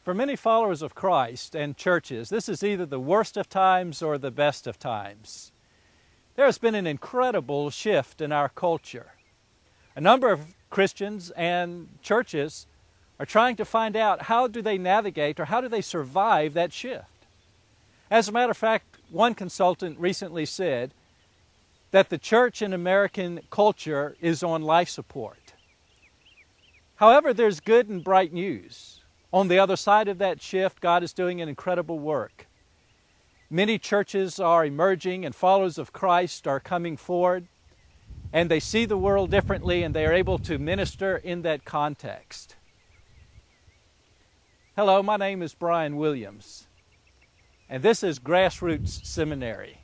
For many followers of Christ and churches, this is either the worst of times or the best of times. There has been an incredible shift in our culture. A number of Christians and churches are trying to find out how do they navigate or how do they survive that shift. As a matter of fact, one consultant recently said that the church in American culture is on life support. However, there's good and bright news. On the other side of that shift, God is doing an incredible work. Many churches are emerging and followers of Christ are coming forward, and they see the world differently and they are able to minister in that context. Hello, my name is Brian Williams, and this is Grassroots Seminary.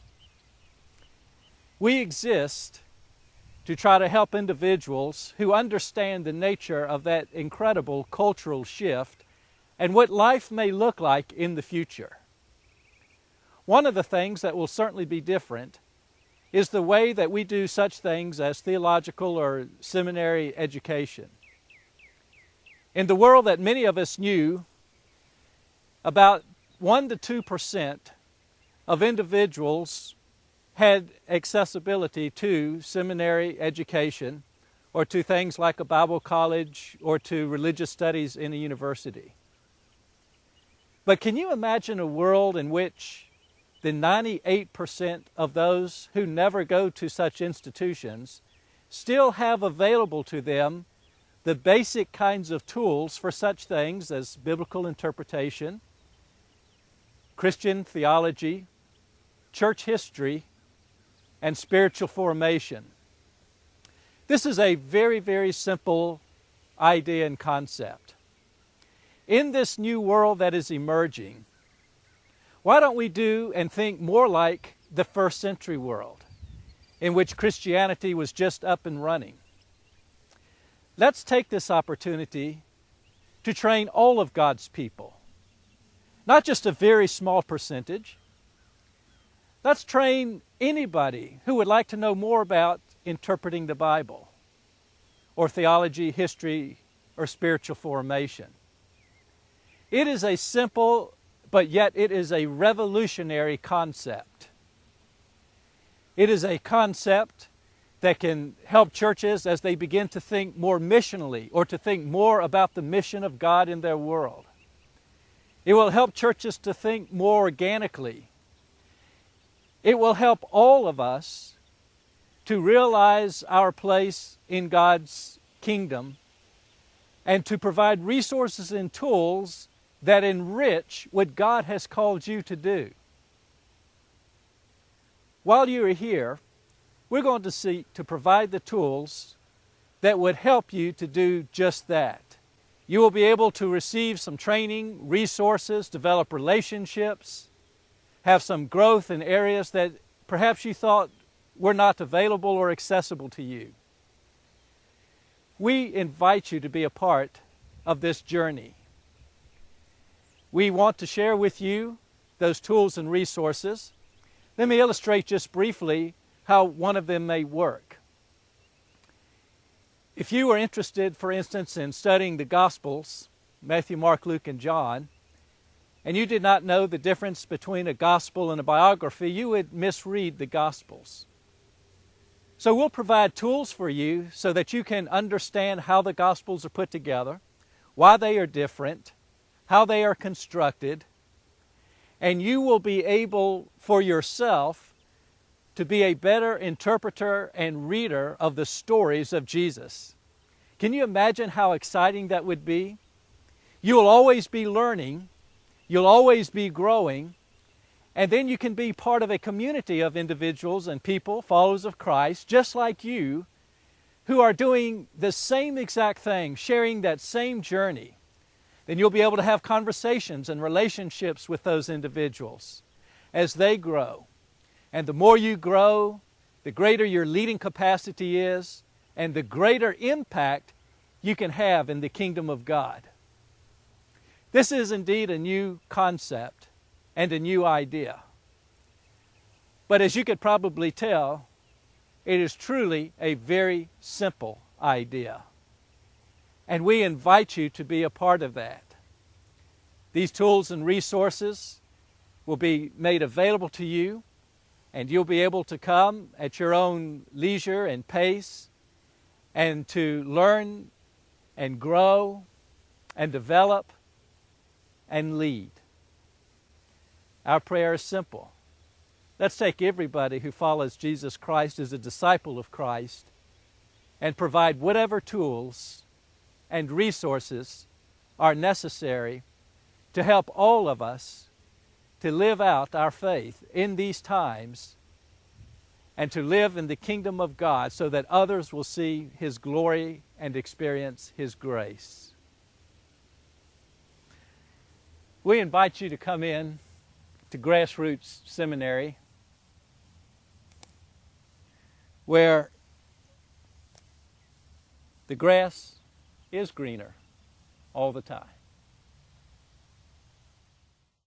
We exist to try to help individuals who understand the nature of that incredible cultural shift and what life may look like in the future. One of the things that will certainly be different is the way that we do such things as theological or seminary education. In the world that many of us knew, about 1 to 2% of individuals had accessibility to seminary education or to things like a Bible college or to religious studies in a university. But can you imagine a world in which the 98% of those who never go to such institutions still have available to them the basic kinds of tools for such things as biblical interpretation, Christian theology, church history, and spiritual formation? This is a very, very simple idea and concept. In this new world that is emerging, why don't we do and think more like the first century world, in which Christianity was just up and running? Let's take this opportunity to train all of God's people, not just a very small percentage. Let's train anybody who would like to know more about interpreting the Bible, or theology, history, or spiritual formation. It is a simple, but yet it is a revolutionary concept. It is a concept that can help churches as they begin to think more missionally or to think more about the mission of God in their world. It will help churches to think more organically. It will help all of us to realize our place in God's kingdom and to provide resources and tools that enrich what God has called you to do. While you are here, we're going to seek to provide the tools that would help you to do just that. You will be able to receive some training, resources, develop relationships, have some growth in areas that perhaps you thought were not available or accessible to you. We invite you to be a part of this journey. We want to share with you those tools and resources. Let me illustrate just briefly how one of them may work. If you are interested, for instance, in studying the Gospels, Matthew, Mark, Luke, and John, and you did not know the difference between a gospel and a biography, you would misread the Gospels. So we'll provide tools for you so that you can understand how the Gospels are put together, why they are different, how they are constructed, and you will be able for yourself to be a better interpreter and reader of the stories of Jesus. Can you imagine how exciting that would be? You will always be learning, you'll always be growing, and then you can be part of a community of individuals and people, followers of Christ, just like you, who are doing the same exact thing, sharing that same journey. Then you'll be able to have conversations and relationships with those individuals as they grow. And the more you grow, the greater your leading capacity is, and the greater impact you can have in the kingdom of God. This is indeed a new concept and a new idea. But as you could probably tell, it is truly a very simple idea. And we invite you to be a part of that. These tools and resources will be made available to you, and you'll be able to come at your own leisure and pace and to learn and grow and develop and lead. Our prayer is simple. Let's take everybody who follows Jesus Christ as a disciple of Christ and provide whatever tools and resources are necessary to help all of us to live out our faith in these times and to live in the kingdom of God so that others will see His glory and experience His grace. We invite you to come in to Grassroots Seminary, where the grass is greener all the time.